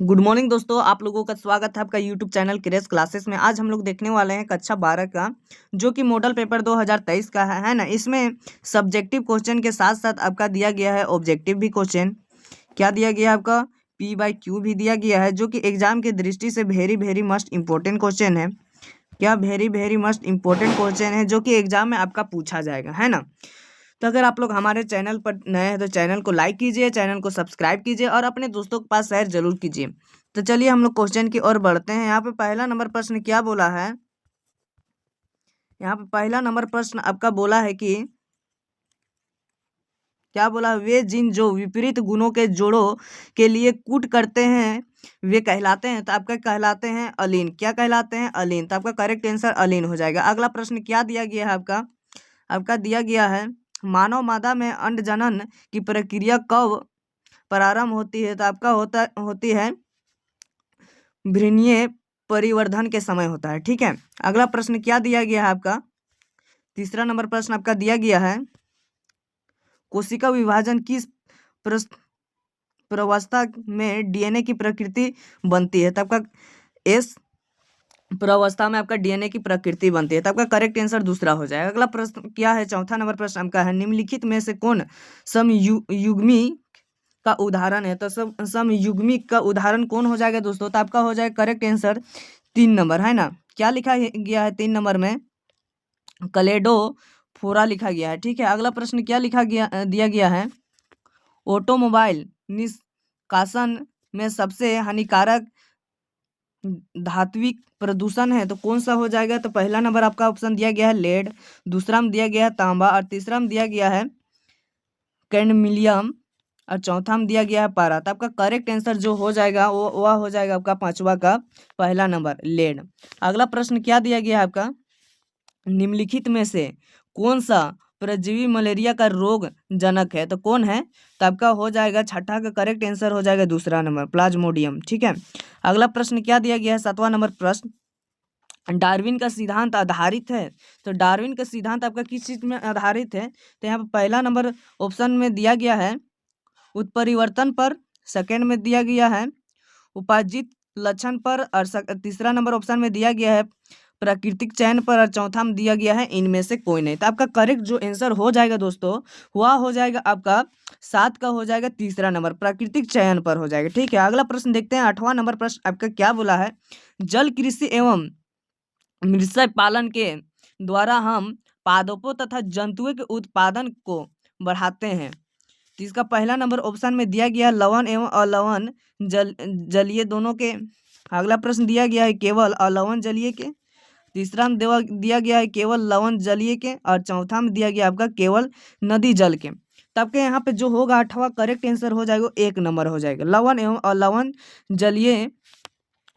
Good morning दोस्तों, आप लोगों का स्वागत है आपका यूट्यूब चैनल क्रेज क्लासेस में। आज हम लोग देखने वाले हैं कक्षा 12 का, जो कि मॉडल पेपर 2023 का है ना। इसमें सब्जेक्टिव क्वेश्चन के साथ साथ आपका दिया गया है ऑब्जेक्टिव भी क्वेश्चन। क्या दिया गया है आपका? P/Q भी दिया गया है, जो कि एग्जाम की दृष्टि से वेरी मस्ट इम्पोर्टेंट क्वेश्चन है। क्या वेरी मस्ट इम्पोर्टेंट क्वेश्चन है, जो कि एग्जाम में आपका पूछा जाएगा, है ना। तो अगर आप लोग हमारे चैनल पर नए हैं तो चैनल को लाइक कीजिए, चैनल को सब्सक्राइब कीजिए और अपने दोस्तों के पास शेयर जरूर कीजिए। तो चलिए हम लोग क्वेश्चन की ओर बढ़ते हैं। यहाँ पे पहला नंबर प्रश्न क्या बोला है? यहाँ पे पहला नंबर प्रश्न आपका बोला है कि क्या बोला है? वे जिन जो विपरीत गुणों के जोड़ों के लिए कूट करते हैं वे कहलाते हैं। तो आपका कहलाते हैं अलीन। क्या कहलाते हैं? अलीन। तो आपका करेक्ट आंसर अलीन हो जाएगा। अगला प्रश्न क्या दिया गया है आपका? आपका दिया गया है मानव मादा में अंड जनन की प्रक्रिया कब प्रारंभ होती है? तो आपका होती है भ्रूणीय परिवर्धन के समय होता है। ठीक है। अगला प्रश्न क्या दिया गया है आपका? तीसरा नंबर प्रश्न आपका दिया गया है कोशिका विभाजन किस प्रवस्था में डीएनए की प्रकृति बनती है? तो आपका एस प्रवस्था में आपका डीएनए की प्रकृति बनती है। तो आपका करेक्ट आंसर दूसरा हो जाएगा। अगला प्रश्न क्या है? चौथा नंबर प्रश्न आपका है निम्नलिखित में से कौन समयुग्मी का उदाहरण है? तो समयुग्मी का उदाहरण कौन हो जाएगा दोस्तों? तो आपका हो जाएगा करेक्ट आंसर 3 नंबर, है ना। क्या लिखा गया है 3 नंबर में? कलेडोफोरा लिखा गया है। ठीक है। अगला प्रश्न क्या लिखा गया दिया गया है ऑटोमोबाइल निष्कासन में सबसे हानिकारक धात्विक प्रदूषण है तो कौन सा हो जाएगा? तो पहला नंबर आपका ऑप्शन दिया गया है लेड, दूसरा में दिया गया है तांबा और तीसरा में दिया गया है कैडमिलियम और चौथा में दिया गया है पारा। तो आपका करेक्ट आंसर जो हो जाएगा वो वह हो जाएगा आपका पांचवा का पहला नंबर लेड। अगला प्रश्न क्या दिया गया है आपका? निम्नलिखित में से कौन सा परजीवी मलेरिया का रोग जनक है? तो कौन है? तो आपका हो जाएगा छठा का करेक्ट आंसर हो जाएगा दूसरा नंबर प्लाज्मोडियम। ठीक है। अगला प्रश्न क्या दिया गया है? 7वां नंबर प्रश्न डार्विन का सिद्धांत आधारित है। तो डार्विन का सिद्धांत आपका किस चीज में आधारित है? तो यहाँ पर पहला नंबर ऑप्शन में दिया गया है उत्परिवर्तन पर, सेकंड में दिया गया है उपार्जित लक्षण पर और तीसरा नंबर ऑप्शन में दिया गया है प्राकृतिक चयन पर और चौथा में दिया गया है इनमें से कोई नहीं। तो आपका करेक्ट जो आंसर हो जाएगा दोस्तों वह हो जाएगा आपका 7 का हो जाएगा तीसरा नंबर प्राकृतिक चयन पर हो जाएगा। ठीक है। अगला प्रश्न देखते हैं। 8वां नंबर प्रश्न आपका क्या बोला है? जल कृषि एवं मत्स्य पालन के द्वारा हम पादपों तथा जंतुओं के उत्पादन को बढ़ाते हैं। तो इसका पहला नंबर ऑप्शन में दिया गया लवण एवं अलवण जलीय दोनों के। अगला प्रश्न दिया गया है केवल अलवण जलीय के। तीसरा में दिया गया है केवल लवण जलीय के और चौथा में दिया गया आपका केवल नदी जल के। तो आपके यहाँ पे जो होगा 8वां करेक्ट आंसर हो जाएगा 1 नंबर हो जाएगा लवण एवं अलवण जलीय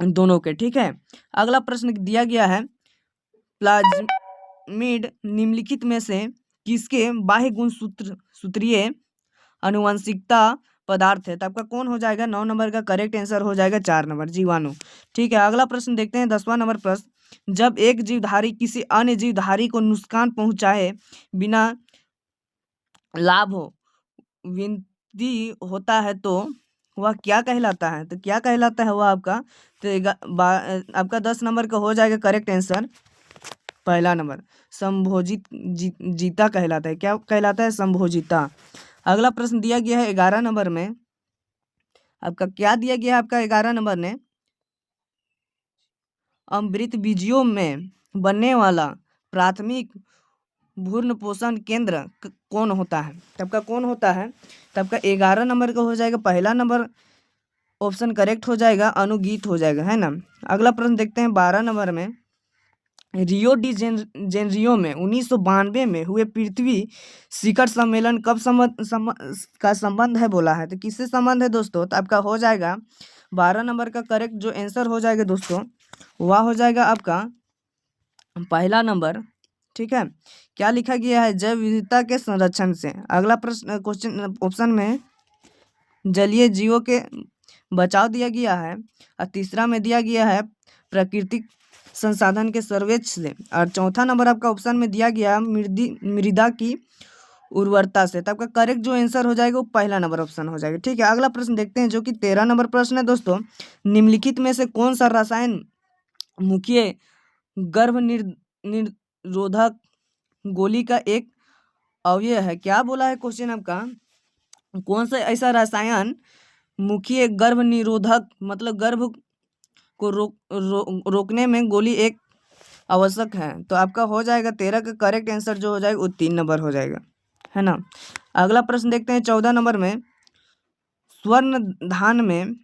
दोनों के। ठीक है। अगला प्रश्न दिया गया है प्लाज्मिड निम्नलिखित में से किसके बाह्य गुण सूत्रीय अनुवांशिकता पदार्थ है? तो आपका कौन हो जाएगा? 9 नंबर का करेक्ट आंसर हो जाएगा 4 नंबर जीवाणु। ठीक है। अगला प्रश्न देखते हैं 10वां नंबर प्रश्न जब एक जीवधारी किसी अन्य जीवधारी को नुकसान पहुंचाए बिना लाभ हो विनती होता है तो वह क्या कहलाता है? तो क्या कहलाता है वह आपका? तो आपका 10 नंबर का हो जाएगा करेक्ट आंसर पहला नंबर संभोजित जीता कहलाता है। क्या कहलाता है? संभोजिता। अगला प्रश्न दिया गया है 11 नंबर में आपका क्या दिया गया है? आपका 11 नंबर ने अमृत बीजियों में बनने वाला प्राथमिक भ्रूण पोषण केंद्र कौन होता है? तो आपका कौन होता है? तो आपका 11 नंबर का हो जाएगा पहला नंबर ऑप्शन करेक्ट हो जाएगा अनुगीत हो जाएगा, है ना। अगला प्रश्न देखते हैं 12 नंबर में रियो डी जेनरियो में 1992 में हुए पृथ्वी शिखर सम्मेलन कब का संबंध है बोला है? तो किससे संबंध है दोस्तों? तो आपका हो जाएगा 12 नंबर का करेक्ट जो आंसर हो जाएगा दोस्तों वह हो जाएगा आपका पहला नंबर। ठीक है। क्या लिखा गया है? जैव विविधता के संरक्षण से। अगला प्रश्न क्वेश्चन ऑप्शन में जलीय जीवों के बचाव दिया गया है और तीसरा में दिया गया है प्राकृतिक संसाधन के सर्वेक्षण से और चौथा नंबर आपका ऑप्शन में दिया गया मृदा की उर्वरता से। तो आपका करेक्ट जो आंसर हो जाएगा वो पहला नंबर ऑप्शन हो जाएगा। ठीक है, अगला प्रश्न देखते हैं जो कि 13 नंबर प्रश्न है दोस्तों। निम्नलिखित में से कौन सा रसायन मुख्य गर्भ निरोधक गोली का एक अवयव है? क्या बोला है क्वेश्चन आपका, कौन सा ऐसा रसायन मुख्य गर्भ निरोधक मतलब गर्भ को रोकने में गोली एक आवश्यक है? तो आपका हो जाएगा 13 का करेक्ट आंसर जो हो जाएगा वो 3 नंबर हो जाएगा, है ना। अगला प्रश्न देखते हैं 14 नंबर में। स्वर्ण धान में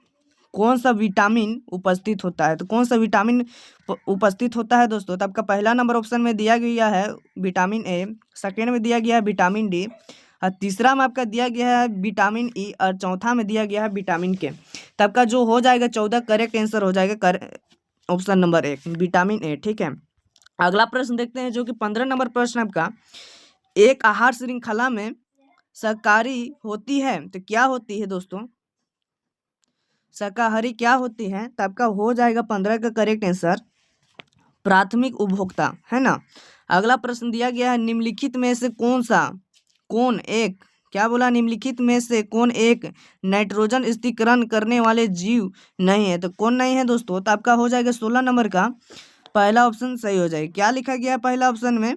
कौन सा विटामिन उपस्थित होता है? तो कौन सा विटामिन उपस्थित होता है दोस्तों? तो आपका पहला नंबर ऑप्शन में दिया गया है विटामिन ए, सेकेंड में दिया गया है विटामिन डी, और तीसरा में आपका दिया गया है विटामिन ई, और चौथा में दिया गया है विटामिन के। तो आपका जो हो जाएगा 14 करेक्ट आंसर हो जाएगा ऑप्शन नंबर 1 विटामिन ए। ठीक है, अगला प्रश्न देखते हैं जो कि 15 नंबर प्रश्न आपका। एक आहार श्रृंखला में शाकाहारी होती है तो क्या होती है दोस्तों? शाकाहारी क्या होती है? तो आपका हो जाएगा 15 का करेक्ट आंसर प्राथमिक उपभोक्ता, है ना। अगला प्रश्न दिया गया है निम्नलिखित में से कौन एक क्या बोला, निम्नलिखित में से कौन एक नाइट्रोजन स्थिरीकरण करने वाले जीव नहीं है? तो कौन नहीं है दोस्तों? तो आपका हो जाएगा 16 नंबर का पहला ऑप्शन सही हो जाएगा। क्या लिखा गया है पहला ऑप्शन में?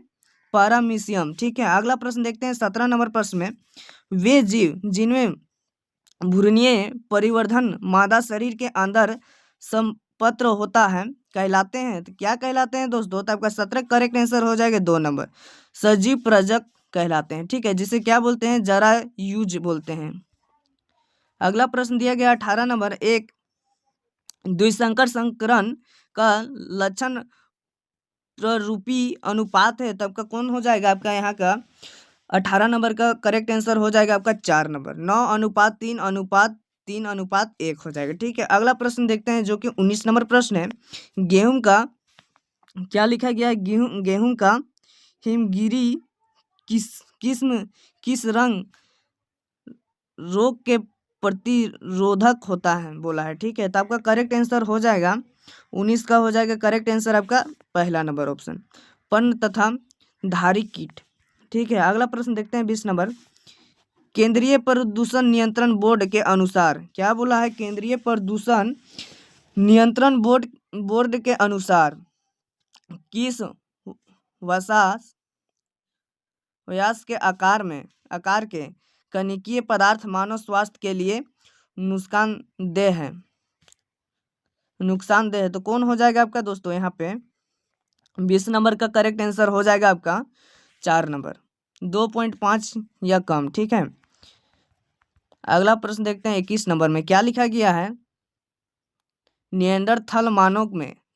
पैरामीशियम। ठीक है, अगला प्रश्न देखते हैं 17 नंबर प्रश्न में। वे जीव जिनमें भ्रूणीय परिवर्धन मादा शरीर के अंदर संपत्र होता है कहलाते हैं? तो क्या कहलाते हैं दोस्तों? तो आपका 17 करेक्ट आंसर हो जाएगा 2 नंबर सजीव प्रजक कहलाते हैं। ठीक है, जिसे क्या बोलते हैं? जरायुज बोलते हैं। अगला प्रश्न दिया गया 18 नंबर। एक द्विसंकर संकरण का लक्षण प्ररूपी अनुपात है, तो आपका कौन हो जाएगा? आपका यहाँ का 18 नंबर का करेक्ट आंसर हो जाएगा आपका 4 नंबर 9:3:3:1 हो जाएगा। ठीक है, अगला प्रश्न देखते हैं जो कि 19 नंबर प्रश्न है। गेहूं का क्या लिखा गया है? गेहूं का हिमगिरी किस्म किस रंग रोग के प्रतिरोधक होता है बोला है? ठीक है, तो आपका करेक्ट आंसर हो जाएगा 19 का हो जाएगा करेक्ट आंसर आपका पहला नंबर ऑप्शन पर्ण तथा धारी कीट। ठीक है, अगला प्रश्न देखते हैं 20 नंबर। केंद्रीय प्रदूषण नियंत्रण बोर्ड के अनुसार क्या बोला है? केंद्रीय प्रदूषण नियंत्रण बोर्ड के अनुसार किस व्यास के आकार के कणिकीय पदार्थ मानव स्वास्थ्य के लिए नुकसानदेह है? तो कौन हो जाएगा आपका दोस्तों? यहाँ पे 20 नंबर का करेक्ट आंसर हो जाएगा आपका 4 नंबर 2.5 या कम। ठीक है, अगला प्रश्न देखते हैं 21 नंबर में। क्या लिखा गया है? निएंडरथल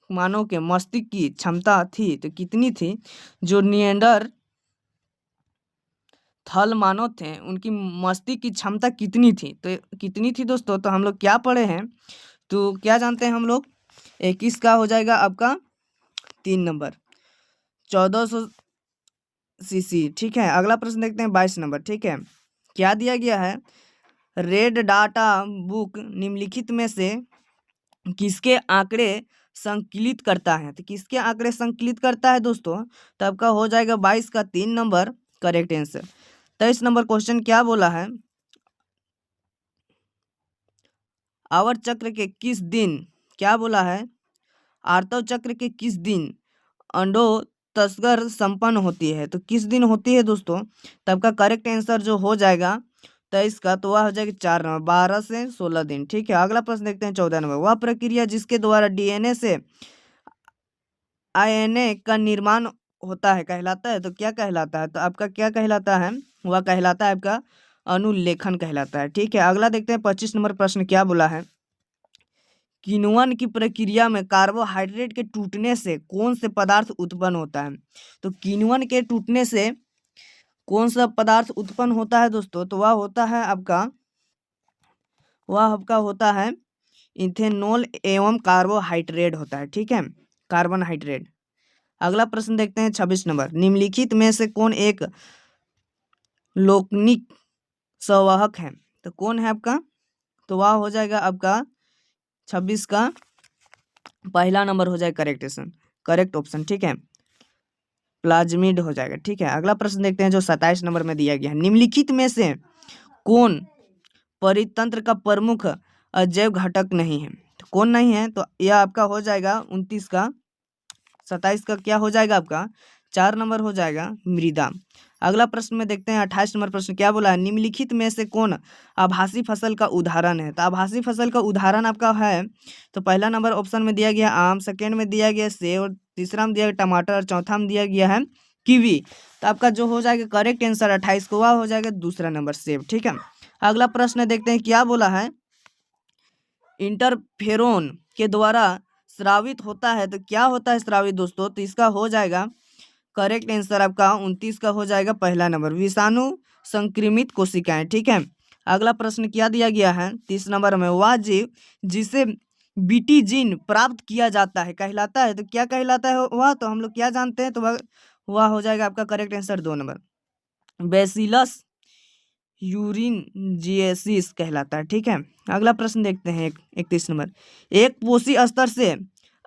मानव के मस्तिष्क की क्षमता थी तो कितनी थी? जो निएंडरथल मानव थे उनकी मस्तिष्क की क्षमता कितनी थी? तो कितनी थी दोस्तों? तो हम लोग क्या पढ़े हैं, तो क्या जानते हैं हम लोग? 21 का हो जाएगा आपका 3 नंबर 1400 सीसी। ठीक है, अगला प्रश्न देखते हैं 22 नंबर। ठीक है, क्या दिया गया है? रेड डाटा बुक निम्नलिखित में से किसके आंकड़े संकलित करता है? तो किसके आंकड़े संकलित करता है दोस्तों? तो आपका हो जाएगा 22 का 3 number correct answer. 23 number question क्या बोला है? आवर्त चक्र के किस दिन क्या बोला है? आर्तव चक्र के किस दिन अंडो तस्कर संपन्न होती है? तो किस दिन होती है दोस्तों? तो आपका करेक्ट आंसर जो हो जाएगा 23 का, तो वह हो जाएगा 4 नंबर 12 से 16 दिन। ठीक है, अगला प्रश्न देखते हैं 14 नंबर। वह प्रक्रिया जिसके द्वारा डीएनए से आरएनए का निर्माण होता है कहलाता है? तो क्या कहलाता है? तो आपका क्या कहलाता है? वह कहलाता है आपका अनुलेखन कहलाता है। ठीक है, अगला देखते हैं 25 नंबर प्रश्न क्या बोला है? किण्वन की प्रक्रिया में कार्बोहाइड्रेट के टूटने से कौन से पदार्थ उत्पन्न होता है? तो किण्वन के टूटने से कौन सा पदार्थ उत्पन्न होता है दोस्तों? तो वह आपका होता है इथेनॉल एवं कार्बोहाइड्रेट होता है। ठीक है, कार्बन हाइड्रेट। अगला प्रश्न देखते हैं 26 नंबर। निम्नलिखित में से कौन एक लौकिक संवाहक है? तो कौन है आपका? तो वह हो जाएगा आपका 26 का पहला नंबर हो जाएगा करेक्ट ऑप्शन। ठीक है, प्लाज्मिड हो जाएगा। ठीक है, अगला प्रश्न देखते हैं जो 27 नंबर में दिया गया है। निम्नलिखित में से कौन परितंत्र का प्रमुख अजैव घटक नहीं है? तो कौन नहीं है? तो यह आपका हो जाएगा 29 का। 27 का क्या हो जाएगा आपका? 4 नंबर हो जाएगा मृदा। अगला प्रश्न में देखते हैं 28 नंबर प्रश्न क्या बोला है? निम्नलिखित में से कौन आभासी फसल का उदाहरण है? तो आभासी फसल का उदाहरण आपका है, तो पहला नंबर ऑप्शन में दिया गया आम, सेकेंड में दिया गया सेब, और तीसरा में दिया गया टमाटर, और चौथा में दिया गया है कीवी। तो आपका जो हो जाएगा करेक्ट आंसर 28 को वह हो जाएगा दूसरा नंबर सेब। ठीक है, अगला प्रश्न देखते हैं क्या बोला है? इंटरफेरोन के द्वारा स्रावित होता है, तो क्या होता है स्रावित दोस्तों? तो इसका हो जाएगा करेक्ट आंसर आपका 29 का हो जाएगा पहला नंबर विषाणु संक्रमित कोशिकाएं। ठीक है, अगला प्रश्न क्या दिया गया है 30 नंबर में? वह जीव जिसे बीटी जीन प्राप्त किया जाता है कहलाता है, तो क्या कहलाता है वह? तो हम लोग क्या जानते हैं? तो वह हो जाएगा आपका करेक्ट आंसर 2 नंबर बेसिलस यूरिनजिएसिस कहलाता है। ठीक है, अगला प्रश्न देखते हैं 31 नंबर। एक पोषी स्तर से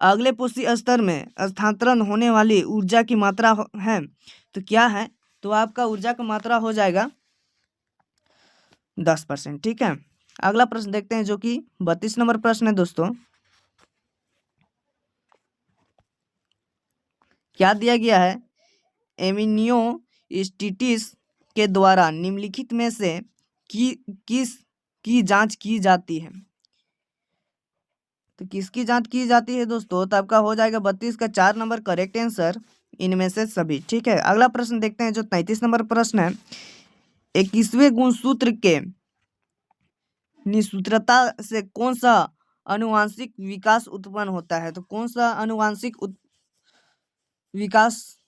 अगले पोषी स्तर में स्थानांतरण होने वाली ऊर्जा की मात्रा है, तो क्या है? तो आपका ऊर्जा का मात्रा हो जाएगा 10%। ठीक है, अगला प्रश्न देखते हैं जो कि 32 नंबर प्रश्न है दोस्तों। क्या दिया गया है? एमिनियोस्टिटिस के द्वारा निम्नलिखित में से किस की जांच की जाती है? तो किसकी जांच की जाती है दोस्तों? तो आपका हो जाएगा 32 का 4 नंबर करेक्ट आंसर इनमें से सभी। ठीक है, अगला प्रश्न देखते हैं जो 33 नंबर प्रश्न है। 21वें गुणसूत्र के निसूत्रता से कौन सा अनुवांशिक विकास उत्पन्न होता है? तो कौन सा अनुवांशिक विकास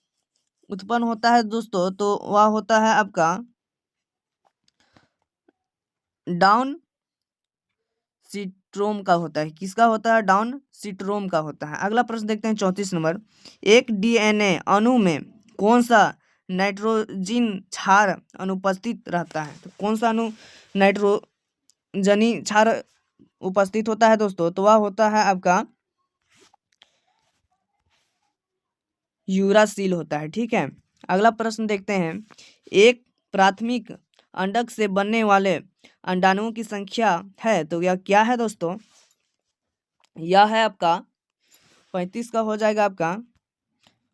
उत्पन्न होता है दोस्तों? तो वह होता है आपका डाउन सिंड्रोम का होता है। किसका होता है? डाउन सिंड्रोम का होता है। अगला प्रश्न देखते हैं 34 नंबर। एक डीएनए अणु में कौन सा नाइट्रोजन क्षार अनुपस्थित रहता है? तो कौन सा अणु नाइट्रोजनी क्षार उपस्थित होता है दोस्तों? तो वह होता है आपका यूरासिल होता है। ठीक है, अगला प्रश्न देखते हैं। एक प्राथमिक अंडक से बनने वाले अंडाणुओं की संख्या है, तो यह क्या है दोस्तों? यह है आपका 35 का हो जाएगा आपका।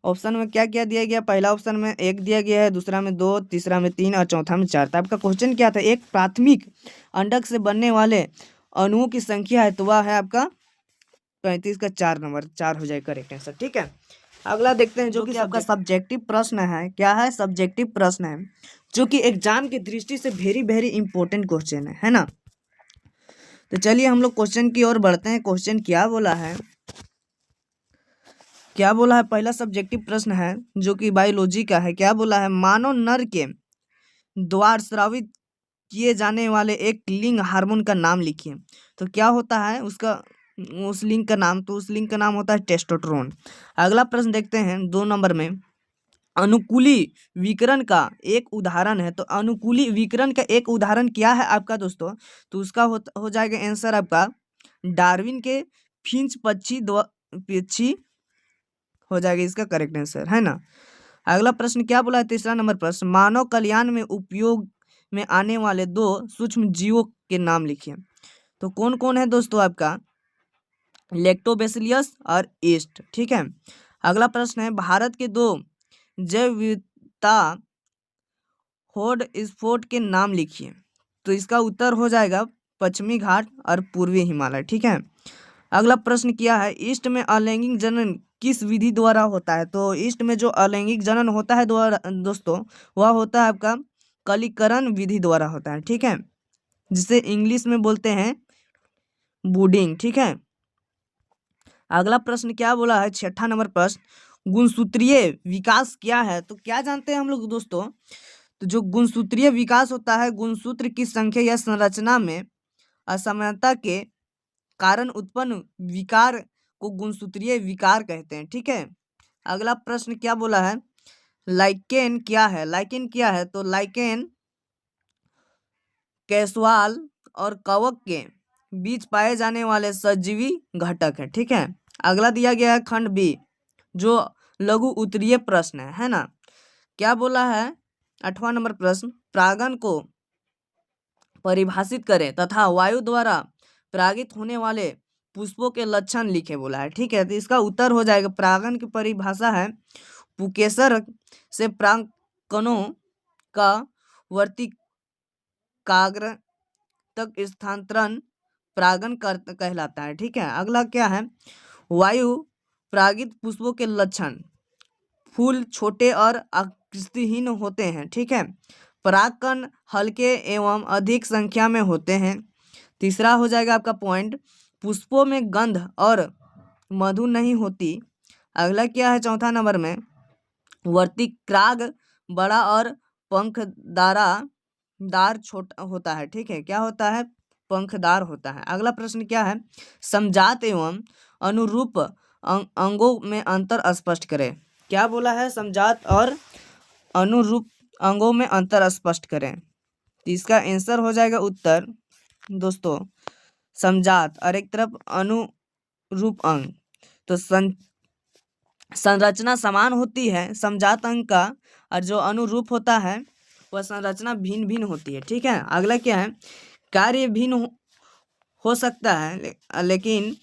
ऑप्शन में क्या क्या दिया गया? पहला ऑप्शन में 1 दिया गया है, दूसरा में 2, तीसरा में 3 और चौथा में 4। तो आपका क्वेश्चन क्या था? एक प्राथमिक अंडक से बनने वाले अणुओं की संख्या है, तो वह है आपका 35 का 4 नंबर 4 हो जाएगा करेक्ट आंसर। ठीक है, अगला देखते हैं जो कि आपका सब्जेक्टिव प्रश्न है। क्या है? सब्जेक्टिव प्रश्न है जो कि एग्जाम की दृष्टि से वेरी वेरी इंपॉर्टेंट क्वेश्चन है ना। तो चलिए हम लोग क्वेश्चन की ओर बढ़ते हैं। क्वेश्चन क्या बोला है? क्या बोला है? पहला सब्जेक्टिव प्रश्न है जो कि बायोलॉजी का है। क्या बोला है? मानव नर के द्वारा स्रावित किए जाने वाले एक लिंग हार्मोन का नाम लिखिए। तो क्या होता है उसका उस लिंग का नाम? तो उस लिंग का नाम होता है टेस्टोस्टेरोन। अगला प्रश्न देखते हैं 2 नंबर में। अनुकूली विकिरण का एक उदाहरण है, तो अनुकूली विकिरण का एक उदाहरण क्या है आपका दोस्तों? तो उसका हो जाएगा आंसर आपका डार्विन के फिंच पक्षी हो जाएगा इसका करेक्ट आंसर, है ना। अगला प्रश्न क्या बोला है? तीसरा नंबर प्रश्न। मानव कल्याण में उपयोग में आने वाले 2 सूक्ष्म जीवों के नाम लिखिए। तो कौन कौन है दोस्तों? आपका लैक्टोबैसिलस और ईस्ट। ठीक है, अगला प्रश्न है भारत के 2 जैव विविधता हॉटस्पॉट के नाम लिखिए। तो इसका उत्तर हो जाएगा पश्चिमी घाट और पूर्वी हिमालय। ठीक है, अगला प्रश्न क्या है? ईस्ट में अलैंगिक जनन किस विधि द्वारा होता है? तो ईस्ट में जो अलैंगिक जनन होता है दोस्तों वह होता है आपका कलीकरण विधि द्वारा होता है। ठीक है, जिसे इंग्लिश में बोलते हैं बूडिंग। ठीक है, अगला प्रश्न क्या बोला है? 6ठा नंबर प्रश्न। गुणसूत्रीय विकास क्या है? तो क्या जानते हैं हम लोग दोस्तों? तो जो गुणसूत्रीय विकास होता है, गुणसूत्र की संख्या या संरचना में असमानता के कारण उत्पन्न विकार को गुणसूत्रीय विकार कहते हैं। ठीक है, अगला प्रश्न क्या बोला है? लाइकेन क्या है? लाइकेन क्या है? तो लाइकेन कैसवाल और कवक के बीच पाए जाने वाले सजीवी घटक है। ठीक है, अगला दिया गया है खंड बी जो लघु उत्तरीय प्रश्न है ना। क्या बोला है 8वां नंबर प्रश्न, परागन को परिभाषित करें तथा वायु द्वारा परागित होने वाले पुष्पों के लक्षण लिखे बोला है। ठीक है, तो इसका उत्तर हो जाएगा, परागन की परिभाषा है पुकेसर से परागकणों का वर्तिकाग्र तक स्थानांतरण परागन कहलाता है। ठीक है, अगला क्या है, वायु परागित पुष्पों के लक्षण, फूल छोटे और आकृतिहीन होते हैं। ठीक है, परागकण हल्के एवं अधिक संख्या में होते हैं। तीसरा हो जाएगा आपका पॉइंट, पुष्पों में गंध और मधु नहीं होती। अगला क्या है चौथा नंबर में, वर्तिक्राग बड़ा और पंखदार छोटा होता है। ठीक है, क्या होता है, पंखदार होता है। अगला प्रश्न क्या है, समजात एवं अनुरूप अंगों में अंतर स्पष्ट करें। क्या बोला है, समजात और अनुरूप अंगों में अंतर स्पष्ट करें। तो इसका आंसर हो जाएगा उत्तर दोस्तों समजात और एक तरफ अनुरूप अंग। तो संरचना समान होती है समजात अंग का, और जो अनुरूप होता है वह संरचना भिन्न भिन्न होती है। ठीक है, अगला क्या है, कार्य भिन्न हो सकता है लेकिन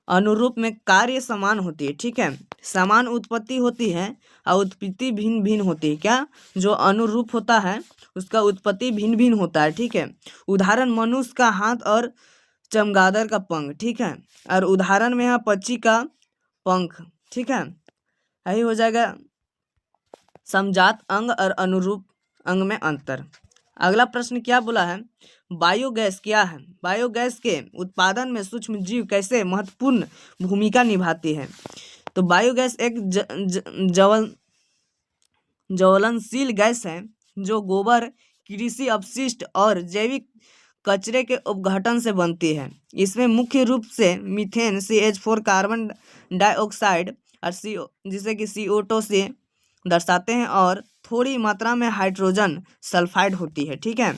अनुरूप में कार्य समान होती है। ठीक है, समान उत्पत्ति होती है और उत्पत्ति भिन्न भिन्न होती है। क्या, जो अनुरूप होता है उसका उत्पत्ति भिन्न भिन्न होता है। ठीक है, उदाहरण मनुष्य का हाथ और चमगादड़ का पंख। ठीक है, और उदाहरण में है पक्षी का पंख। ठीक है, यही हो जाएगा समजात अंग और अनुरूप अंग में अंतर। अगला प्रश्न क्या बोला है, बायोगैस क्या है, बायोगैस के उत्पादन में सूक्ष्म जीव कैसे महत्वपूर्ण भूमिका निभाती है। तो बायोगैस एक ज्वलनशील गैस है जो गोबर, कृषि अपशिष्ट और जैविक कचरे के अपघटन से बनती है। इसमें मुख्य रूप से मीथेन, CH4, कार्बन डाइऑक्साइड और जिसे कि CO2 से दर्शाते हैं, और थोड़ी मात्रा में हाइड्रोजन सल्फाइड होती है। ठीक है,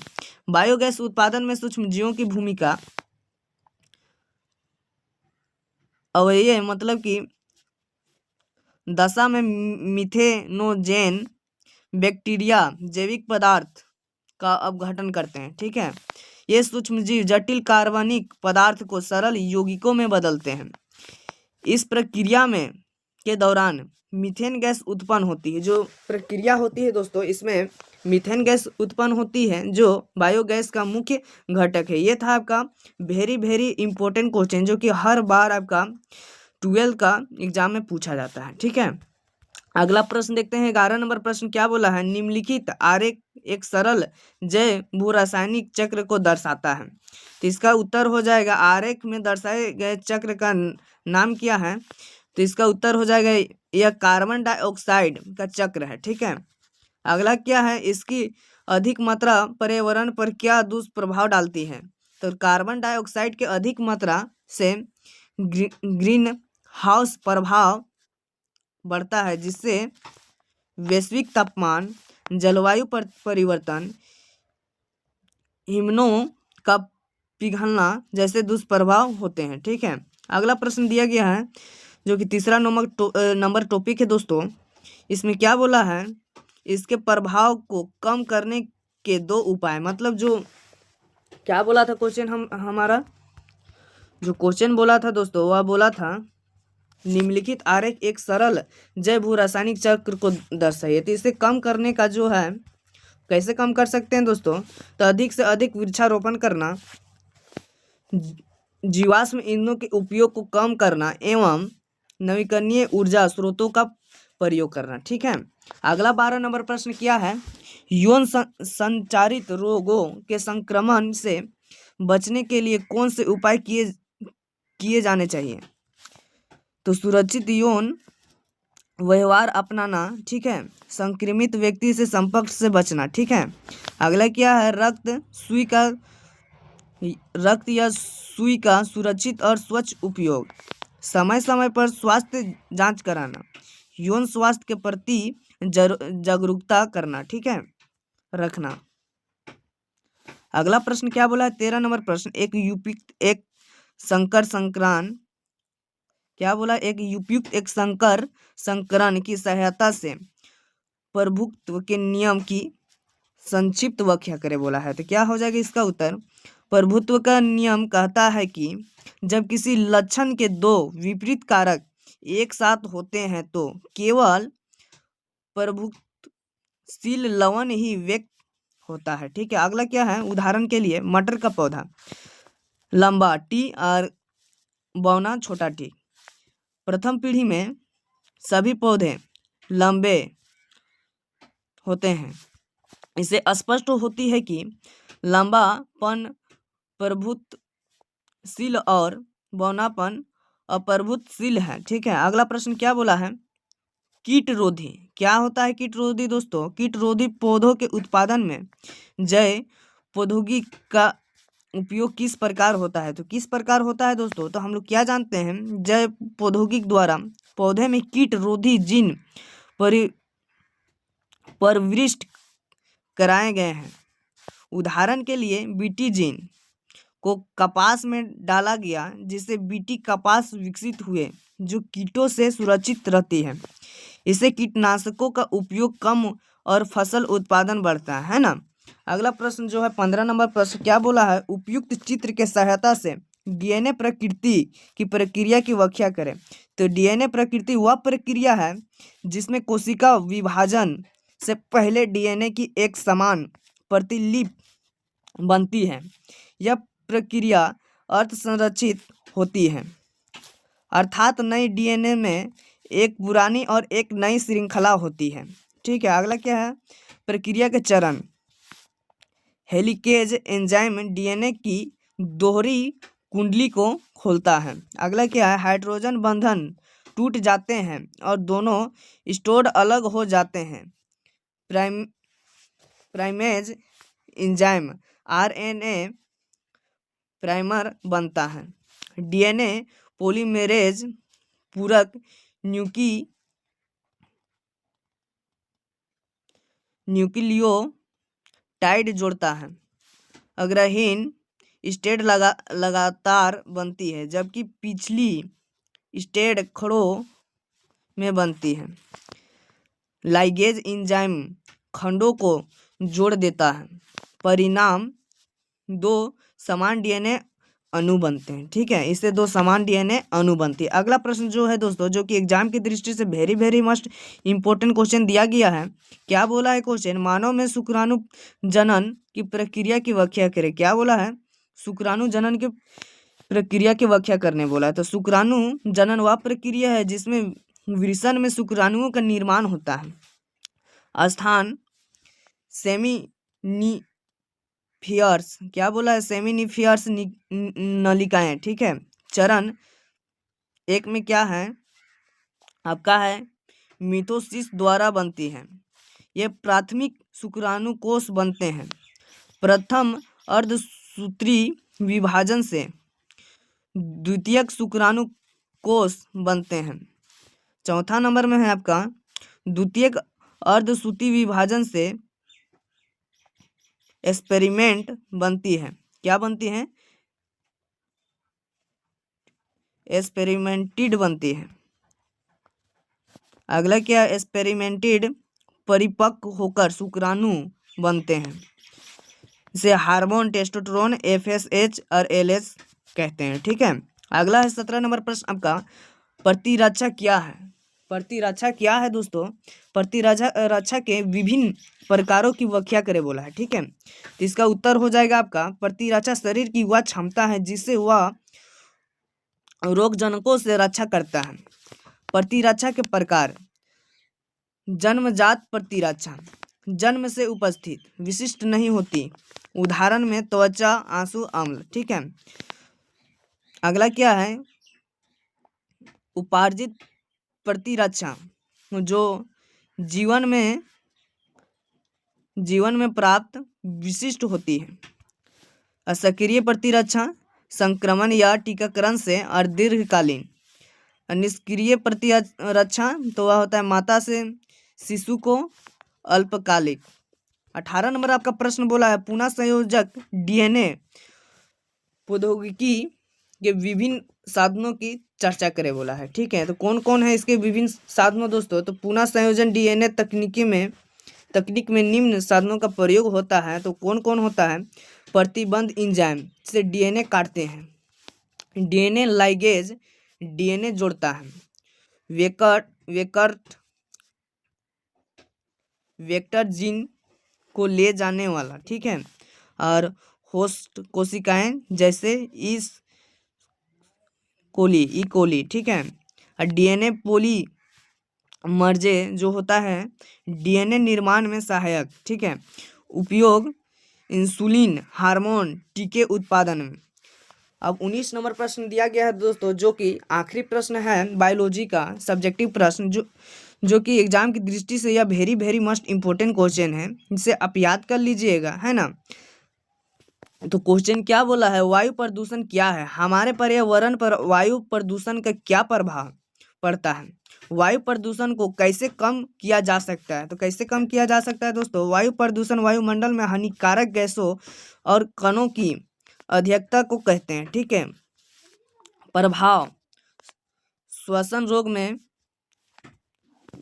बायोगैस उत्पादन में सूक्ष्म जीवों की भूमिका अवयव मतलब कि दशा में मिथेनोजेन बैक्टीरिया जैविक पदार्थ का अपघटन करते हैं। ठीक है, ये सूक्ष्म जीव जटिल कार्बनिक पदार्थ को सरल यौगिकों में बदलते हैं। इस प्रक्रिया में के दौरान मीथेन गैस उत्पन्न होती है। जो प्रक्रिया होती है दोस्तों, इसमें मीथेन गैस उत्पन्न होती है जो बायोगैस का मुख्य घटक है। ये था आपका वेरी इंपॉर्टेंट क्वेश्चन जो कि हर बार आपका 12 का एग्जाम में पूछा जाता है। ठीक है, अगला प्रश्न देखते हैं 11 नंबर प्रश्न क्या बोला है, निम्नलिखित आरेख एक सरल जैव भू रासायनिक चक्र को दर्शाता है। तो इसका उत्तर हो जाएगा, आरेख में दर्शाए गए चक्र का नाम क्या है। तो इसका उत्तर हो जाएगा, यह कार्बन डाइऑक्साइड का चक्र है। ठीक है, अगला क्या है, इसकी अधिक मात्रा पर्यावरण पर क्या दुष्प्रभाव डालती है। तो कार्बन डाइऑक्साइड के अधिक मात्रा से ग्रीन हाउस प्रभाव बढ़ता है, जिससे वैश्विक तापमान, जलवायु परिवर्तन, हिमनों का पिघलना जैसे दुष्प्रभाव होते हैं। ठीक है, अगला प्रश्न दिया गया है जो कि तीसरा नंबर टॉपिक है दोस्तों। इसमें क्या बोला है, इसके प्रभाव को कम करने के 2 उपाय। मतलब जो क्या बोला था क्वेश्चन, हमारा जो क्वेश्चन बोला था दोस्तों, वह बोला था निम्नलिखित आरेख एक सरल जैव भू रासायनिक चक्र को दर्शाइए। तो इसे कम करने का जो है, कैसे कम कर सकते हैं दोस्तों, तो अधिक से अधिक वृक्षारोपण करना, जीवाश्म ईंधनों के उपयोग को कम करना एवं नवीकरणीय ऊर्जा स्रोतों का प्रयोग करना। ठीक है, अगला 12 नंबर प्रश्न क्या है, यौन संचारित रोगों के संक्रमण से बचने के लिए कौन से उपाय किए जाने चाहिए। तो सुरक्षित यौन व्यवहार अपनाना। ठीक है, संक्रमित व्यक्ति से संपर्क से बचना। ठीक है, अगला क्या है, रक्त या सुई का सुरक्षित और स्वच्छ उपयोग, समय समय पर स्वास्थ्य जांच कराना, यौन स्वास्थ्य के प्रति जागरूकता करना। ठीक है, रखना। अगला प्रश्न क्या बोला है, 13 नंबर प्रश्न, एक संकर संक्रांत क्या बोला, एक उपयुक्त एक संकरण की सहायता से प्रभुत्व के नियम की संक्षिप्त व्याख्या करे बोला है। तो क्या हो जाएगा इसका उत्तर, प्रभुत्व का नियम कहता है कि जब किसी लक्षण के दो विपरीत कारक एक साथ होते हैं तो केवल प्रभुत्वशील लवण ही व्यक्त होता है। ठीक है, अगला क्या है, उदाहरण के लिए मटर का पौधा लंबा टी और बौना छोटा टी। प्रथम पीढ़ी में सभी पौधे लंबे होते हैं। इससे स्पष्ट होती है कि लंबापन प्रभुत्वशील और बौनापन अप्रभुत्वशील है। ठीक है, अगला प्रश्न क्या बोला है, कीट रोधी। क्या होता है कीट रोधी दोस्तों, कीट रोधी पौधों के उत्पादन में जैव प्रौद्योगिकी का उपयोग किस प्रकार होता है। तो किस प्रकार होता है दोस्तों, तो हम लोग क्या जानते हैं, जैव प्रौद्योगिकी द्वारा पौधे में कीट रोधी जीन प्रविष्ट कराए गए हैं। उदाहरण के लिए बीटी जीन को कपास में डाला गया जिससे बीटी कपास विकसित हुए जो कीटों से सुरक्षित रहती है। इससे कीटनाशकों का उपयोग कम और फसल उत्पादन बढ़ता है ना। अगला प्रश्न जो है 15 नंबर प्रश्न क्या बोला है, उपयुक्त चित्र के सहायता से डीएनए प्रकृति की प्रक्रिया की व्याख्या करें। तो डीएनए प्रकृति वह प्रक्रिया है जिसमें कोशिका विभाजन से पहले डीएनए की एक समान प्रतिलिपि बनती है। यह प्रक्रिया अर्ध संरचित होती है, अर्थात नए डीएनए में एक पुरानी और एक नई श्रृंखला होती है। ठीक है, अगला क्या है, प्रक्रिया के चरण। हेलिकेज एंजाइम डीएनए की दोहरी कुंडली को खोलता है। अगला क्या है, हाइड्रोजन बंधन टूट जाते हैं और दोनों स्टोर्ड अलग हो जाते हैं। प्राइमेज एंजाइम आरएनए प्राइमर बनता है। डीएनए पॉलीमेरेज पूरक न्यूक्लियोटाइड जोड़ता है। अग्रहीन स्टेट लगातार बनती है जबकि पिछली स्टेट खड़ों में बनती है। लाइगेज एंजाइम खंडों को जोड़ देता है, परिणाम दो समान डीएनए अणु बनते हैं। ठीक है, इससे दो समान डीएनए अणु बनती है। अगला प्रश्न जो है दोस्तों, जो कि एग्जाम की दृष्टि से वेरी मस्ट इंपॉर्टेंट क्वेश्चन दिया गया है। क्या बोला है क्वेश्चन, मानव में शुक्राणु जनन की प्रक्रिया की व्याख्या करें। क्या बोला है, शुक्राणु जनन की प्रक्रिया की व्याख्या करने बोला है। तो शुक्राणु जनन वह प्रक्रिया है जिसमें वृषण में शुक्राणुओं का निर्माण होता है। स्थान सेमिनिफियर्स, क्या बोला है, सेमिनिफियर्स नलिकाएं। ठीक है, चरण एक में क्या है आपका है मिथोसिस द्वारा बनती है। ये प्राथमिक शुक्राणु कोष बनते हैं। प्रथम अर्धसूत्री विभाजन से द्वितीयक शुक्राणु कोष बनते हैं। चौथा नंबर में है आपका द्वितीयक अर्धसूत्री विभाजन से एक्सपेरिमेंट बनती है। क्या बनती है, एक्सपेरिमेंटेड बनती है। अगला क्या, एक्सपेरिमेंटेड परिपक्व होकर शुक्राणु बनते हैं। इसे हार्मोन टेस्टोस्टेरोन एफएसएच और एलएच कहते हैं। ठीक है, अगला है 17 नंबर प्रश्न आपका, प्रतिरक्षा क्या है। प्रतिरक्षा क्या है दोस्तों, प्रतिरक्षा के विभिन्न प्रकारों की व्याख्या करे बोला है। ठीक है, तो इसका उत्तर हो जाएगा आपका, प्रतिरक्षा शरीर की वह क्षमता है जिससे वह रोगजनकों से रक्षा करता है। प्रतिरक्षा के प्रकार, जन्मजात प्रतिरक्षा जन्म से उपस्थित विशिष्ट नहीं होती, उदाहरण में त्वचा आंसू अम्ल। ठीक है, अगला क्या है, उपार्जित प्रतिरक्षा जो जीवन में प्राप्त विशिष्ट होती है। सक्रिय प्रतिरक्षा संक्रमण या टीकाकरण से और दीर्घकालीन। निष्क्रिय प्रतिरक्षा तो वह होता है माता से शिशु को अल्पकालिक। 18 नंबर आपका प्रश्न बोला है, पुनः संयोजक डीएनए प्रौद्योगिकी के विभिन्न साधनों की चर्चा करें बोला है। ठीक है, तो कौन कौन है इसके विभिन्न साधनों दोस्तों? तो पुनः संयोजन डीएनए तकनीक में निम्न साधनों का प्रयोग होता है। तो कौन कौन होता है? प्रतिबंध इंजाइम से डीएनए काटते हैं, डीएनए लाइगेज डीएनए जोड़ता है, वेक्टर जीन को ले जाने वाला। ठीक है, और होस्ट कोशिकाएं जैसे इस ई कोली। ठीक है, और डीएनए पोली मर्जे जो होता है डीएनए निर्माण में सहायक। ठीक है, उपयोग इंसुलिन हार्मोन टीके उत्पादन में। अब 19 नंबर प्रश्न दिया गया है दोस्तों, जो कि आखिरी प्रश्न है बायोलॉजी का सब्जेक्टिव प्रश्न, जो कि एग्जाम की दृष्टि से यह very very must important question है, इसे आप याद कर लीजिएगा, है ना। तो क्वेश्चन क्या बोला है? वायु प्रदूषण क्या है? हमारे पर्यावरण पर वायु प्रदूषण का क्या प्रभाव पड़ता है? वायु प्रदूषण को कैसे कम किया जा सकता है? तो कैसे कम किया जा सकता है दोस्तों? वायु प्रदूषण वायुमंडल में हानिकारक गैसों और कणों की अधिकता को कहते हैं। ठीक है, प्रभाव श्वसन रोग में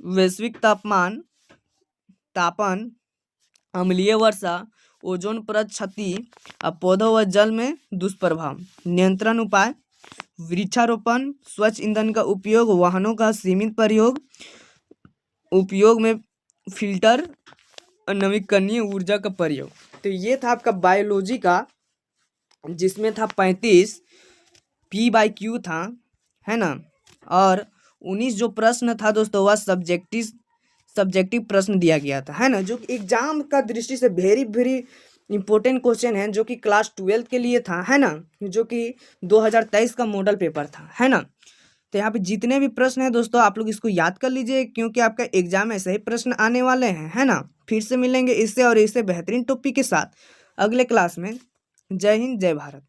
वैश्विक तापन, अम्लीय वर्षा, ओजोन परत क्षति, और पौधों व जल में दुष्प्रभाव। नियंत्रण उपाय वृक्षारोपण, स्वच्छ ईंधन का उपयोग, वाहनों का सीमित प्रयोग, उपयोग में फिल्टर और नवीकरणीय ऊर्जा का प्रयोग। तो ये था आपका बायोलॉजी का, जिसमें था 35 P/Q था, है ना। और 19 जो प्रश्न था दोस्तों वह सब्जेक्टिव प्रश्न दिया गया था, है ना, जो कि एग्जाम का दृष्टि से वेरी वेरी इंपॉर्टेंट क्वेश्चन है, जो कि क्लास 12 के लिए था, है ना, जो कि 2023 का मॉडल पेपर था, है ना। तो यहाँ पे जितने भी प्रश्न हैं दोस्तों आप लोग इसको याद कर लीजिए, क्योंकि आपका एग्जाम में ऐसे ही प्रश्न आने वाले हैं, है ना। फिर से मिलेंगे इससे और इससे बेहतरीन टॉपिक के साथ अगले क्लास में। जय हिंद, जय भारत।